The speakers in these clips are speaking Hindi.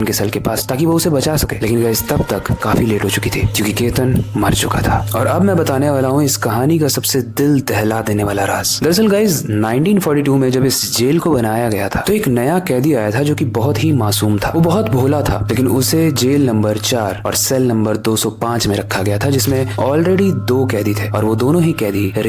के सेल के पास ताकि वो उसे बचा सके, लेकिन गाइस तब तक काफी लेट हो चुकी थी क्योंकि केतन मर चुका था। और अब मैं बताने वाला हूँ इस कहानी का सबसे दिल दहला देने वाला राज। दरअसल गाइस 1942 में जब इस जेल को बनाया गया था तो एक नया कैदी आया था जो कि बहुत ही मासूम था। वो बहुत भोला था, लेकिन उसे जेल नंबर 4 और सेल नंबर 205 में रखा गया था, जिसमें ऑलरेडी 2 कैदी थे और वो दोनों ही कैदी थे।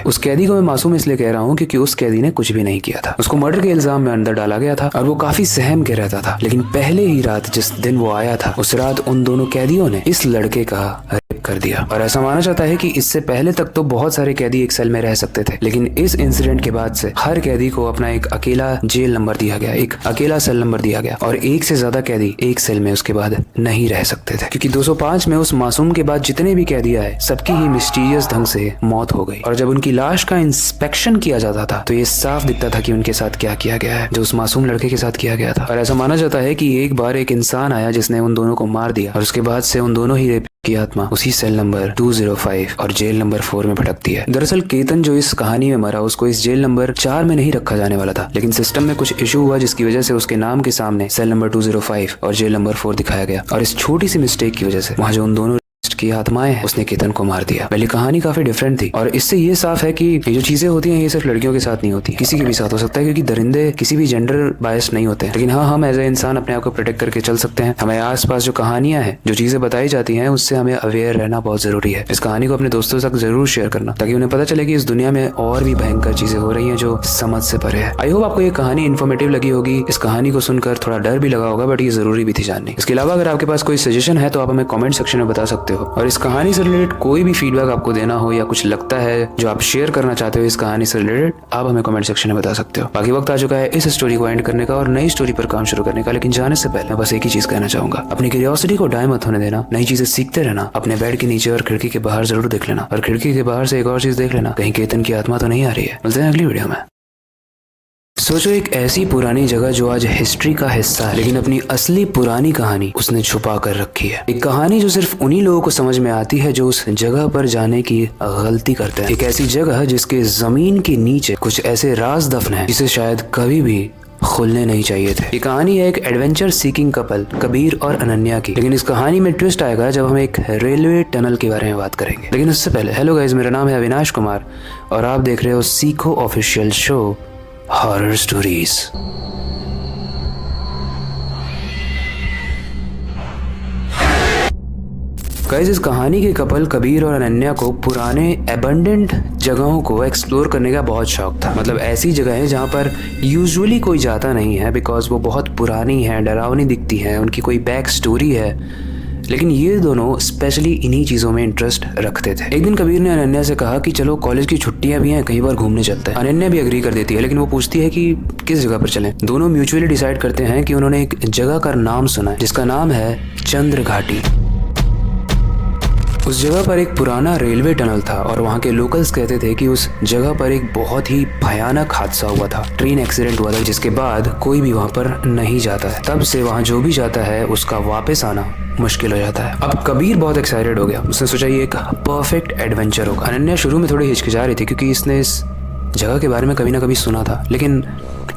उस कैदी को मैं मासूम इसलिए कह रहा हूँ क्योंकि उस कैदी ने कुछ भी नहीं किया था। उसको मर्डर के इल्जाम में अंदर डाला गया था और वो काफी सहम के रहता था। लेकिन पहले ही रात जिस दिन वो आया था, उस रात उन दोनों कैदियों ने इस लड़के का रेप कर दिया। और ऐसा माना जाता है कि इससे पहले तक तो बहुत सारे कैदी एक सेल में रह सकते थे, लेकिन इस इंसिडेंट के बाद से हर कैदी को अपना एक अकेला जेल नंबर दिया गया, एक अकेला सेल नंबर दिया गया और एक से ज्यादा कैदी एक सेल में उसके बाद नहीं रह सकते थे, क्योंकि 205 में उस मासूम के बाद जितने भी कैदी आए सबकी ही मिस्टीरियस ढंग से मौत हो गई। और जब उनकी लाश का इंस्पेक्शन किया जाता था तो ये साफ दिखता था कि उनके साथ क्या किया गया है, जो उस मासूम लड़के के साथ किया गया था। और ऐसा माना जाता है कि एक बार एक इंसान आया जिसने उन दोनों को मार दिया और उसके बाद से उन दोनों ही रेप की आत्मा उसी सेल नंबर 205 और जेल नंबर 4 में भटकती है। दरअसल केतन जो इस कहानी में मरा, उसको इस जेल नंबर 4 में नहीं रखा जाने वाला था, लेकिन सिस्टम में कुछ इशू हुआ जिसकी वजह से उसके नाम के सामने सेल नंबर 205 और जेल नंबर 4 दिखाया गया। और इस छोटी सी मिस्टेक की वजह से वहाँ जो उन दोनों की आत्माएं हैं उसने केतन को मार दिया। पहले कहानी काफी डिफरेंट थी और इससे ये साफ है कि ये जो चीजें होती हैं ये सिर्फ लड़कियों के साथ नहीं होती, किसी के भी साथ हो सकता है, क्योंकि दरिंदे किसी भी जेंडर बायस नहीं होते। लेकिन हाँ, हम एज ए इंसान अपने आप को प्रोटेक्ट करके चल सकते हैं। हमारे आसपास जो कहानियां हैं, जो चीजें बताई जाती हैं, उससे हमें अवेयर रहना बहुत जरूरी है। इस कहानी को अपने दोस्तों तक जरूर शेयर करना ताकि उन्हें पता चले कि इस दुनिया में और भी भयंकर चीजें हो रही है जो समझ से परे है। आई होप आपको ये कहानी इन्फॉर्मेटिव लगी होगी। इस कहानी को सुनकर थोड़ा डर भी लगा होगा, बट ये जरूरी भी थी जाननी। इसके अलावा अगर आपके पास कोई सजेशन है तो आप हमें कमेंट सेक्शन में बता सकते हो। और इस कहानी से रिलेटेड कोई भी फीडबैक आपको देना हो या कुछ लगता है जो आप शेयर करना चाहते हो इस कहानी से रिलेटेड, आप हमें कमेंट सेक्शन में बता सकते हो। बाकी वक्त आ चुका है इस स्टोरी को एंड करने का और नई स्टोरी पर काम शुरू करने का। लेकिन जाने से पहले मैं बस एक ही चीज कहना चाहूंगा, अपनी क्यूरियोसिटी को डाई मत होने देना, नई चीजें सीखते रहना। अपने बेड के नीचे और खिड़की के बाहर जरूर देख लेना, और खिड़की के बाहर से एक और चीज देख लेना, कहीं केतन की आत्मा तो नहीं आ रही है। मिलते हैं अगली वीडियो में। सोचो एक ऐसी पुरानी जगह जो आज हिस्ट्री का हिस्सा है, लेकिन अपनी असली पुरानी कहानी उसने छुपा कर रखी है। एक कहानी जो सिर्फ उन्हीं लोगों को समझ में आती है जो उस जगह पर जाने की गलती करते हैं। एक ऐसी जगह जिसके जमीन के नीचे कुछ ऐसे राज दफन है जिसे शायद कभी भी खुलने नहीं चाहिए थे। ये कहानी है एक एडवेंचर सीकिंग कपल कबीर और अनन्या की। लेकिन इस कहानी में ट्विस्ट आएगा जब हम एक रेलवे टनल के बारे में बात करेंगे। लेकिन उससे पहले हेलो गाइस, मेरा नाम है अविनाश कुमार और आप देख रहे हो सीखो official show horror stories. Guys, इस कहानी के कपल कबीर और अनन्या को पुराने एबंडेंट जगहों को एक्सप्लोर करने का बहुत शौक था। मतलब ऐसी जगहें जहाँ पर यूजुअली कोई जाता नहीं है बिकॉज वो बहुत पुरानी है, डरावनी दिखती है, उनकी कोई बैक स्टोरी है। लेकिन ये दोनों स्पेशली इन्हीं चीजों में इंटरेस्ट रखते थे। एक दिन कबीर ने अनन्या से कहा कि चलो कॉलेज की छुट्टियां भी हैं, कहीं बार घूमने चलते हैं। अनन्या भी एग्री कर देती है, लेकिन वो पूछती है कि किस जगह पर चलें। दोनों म्यूचुअली डिसाइड करते हैं कि उन्होंने एक जगह का नाम सुना है जिसका नाम है चंद्र घाटी। उस जगह पर एक पुराना रेलवे टनल था और वहाँ के लोकल्स कहते थे कि उस जगह पर एक बहुत ही भयानक हादसा हुआ था, ट्रेन एक्सीडेंट हुआ था, जिसके बाद कोई भी वहाँ पर नहीं जाता है। तब से वहाँ जो भी जाता है उसका वापस आना मुश्किल हो जाता है। अब कबीर बहुत एक्साइटेड हो गया, उसने सोचा ये एक परफेक्ट एडवेंचर होगा। अनन्या शुरू में थोड़ी हिचकिचा रही थी क्योंकि इसने इस जगह के बारे में कभी ना कभी सुना था, लेकिन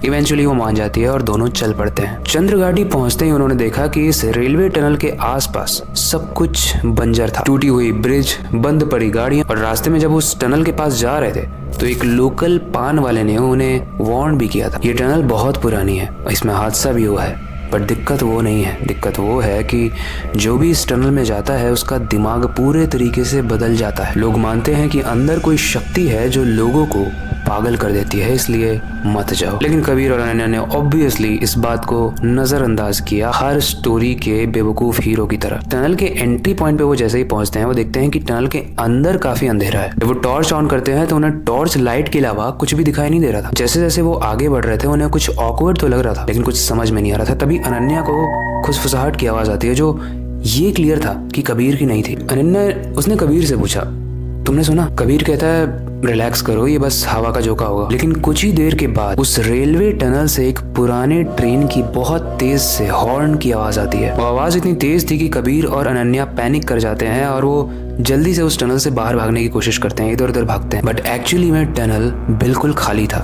इवेंचुअली वो मान जाती है और दोनों चल पड़ते हैं। चंद्रघाटी पहुंचते ही उन्होंने देखा कि इस रेलवे टनल के आसपास सब कुछ बंजर था, टूटी हुई ब्रिज, बंद पड़ी गाड़ियां। और रास्ते में जब उस टनल के पास जा रहे थे तो एक लोकल पान वाले ने उन्हें वार्न भी किया था, ये टनल बहुत पुरानी है, इसमें हादसा भी हुआ है। पर दिक्कत वो नहीं है, दिक्कत वो है कि जो भी इस टनल में जाता है उसका दिमाग पूरे तरीके से बदल जाता है। लोग मानते हैं कि अंदर कोई शक्ति है जो लोगों को पागल कर देती है, इसलिए मत जाओ। लेकिन कबीर और अनन्या ने ऑब्वियसली इस बात को नजरअंदाज किया, हर स्टोरी के बेवकूफ हीरो की तरह। टनल के एंट्री पॉइंट पे वो जैसे ही पहुंचते हैं वो देखते हैं कि टनल के अंदर काफी अंधेरा है। जब वो टॉर्च ऑन करते हैं तो उन्हें टॉर्च लाइट के अलावा कुछ भी दिखाई नहीं दे रहा था। जैसे जैसे वो आगे बढ़ रहे थे उन्हें कुछ ऑकवर्ड तो लग रहा था, लेकिन कुछ समझ में नहीं आ रहा था। तभी अनन्या को खुसफुसाहट की आवाज आती है जो ये क्लियर था कि कबीर की नहीं थी। अनन्या उसने कबीर से पूछा, तुमने सुना? कबीर कहता है रिलैक्स करो, ये बस हवा का झोंका होगा। लेकिन कुछ ही देर के बाद उस रेलवे टनल से एक पुराने ट्रेन की बहुत तेज से हॉर्न की आवाज आती है। वो आवाज इतनी तेज थी कि कबीर और अनन्या पैनिक कर जाते हैं और वो जल्दी से उस टनल से बाहर भागने की कोशिश करते हैं, इधर उधर भागते हैं। बट एक्चुअली में टनल बिल्कुल खाली था।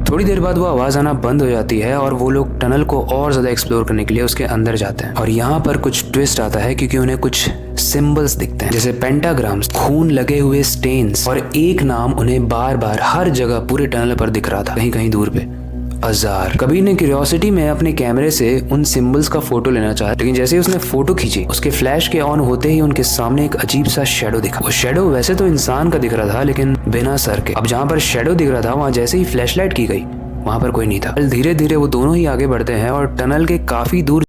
थोड़ी देर बाद वो आवाज आना बंद हो जाती है और वो लोग टनल को और ज्यादा एक्सप्लोर करने के लिए उसके अंदर जाते हैं। और यहाँ पर कुछ ट्विस्ट आता है क्योंकि उन्हें कुछ सिंबल्स दिखते हैं, जैसे पेंटाग्राम्स, खून लगे हुए स्टेन्स, और एक नाम उन्हें बार बार हर जगह पूरे टनल पर दिख रहा था, कहीं कहीं दूर पे, अजार। कबीर ने क्यूरियोसिटी में अपने कैमरे से उन सिंबल्स का फोटो लेना चाहा, लेकिन जैसे ही उसने फोटो खींची, उसके फ्लैश के ऑन होते ही उनके सामने एक अजीब सा शेडो दिखा। वो शेडो वैसे तो इंसान का दिख रहा था, लेकिन बिना सर के। अब जहाँ पर शेडो दिख रहा था, वहाँ जैसे ही फ्लैशलाइट की गई, वहाँ पर कोई नहीं था। धीरे धीरे वो दोनों ही आगे बढ़ते हैं और टनल के काफी दूर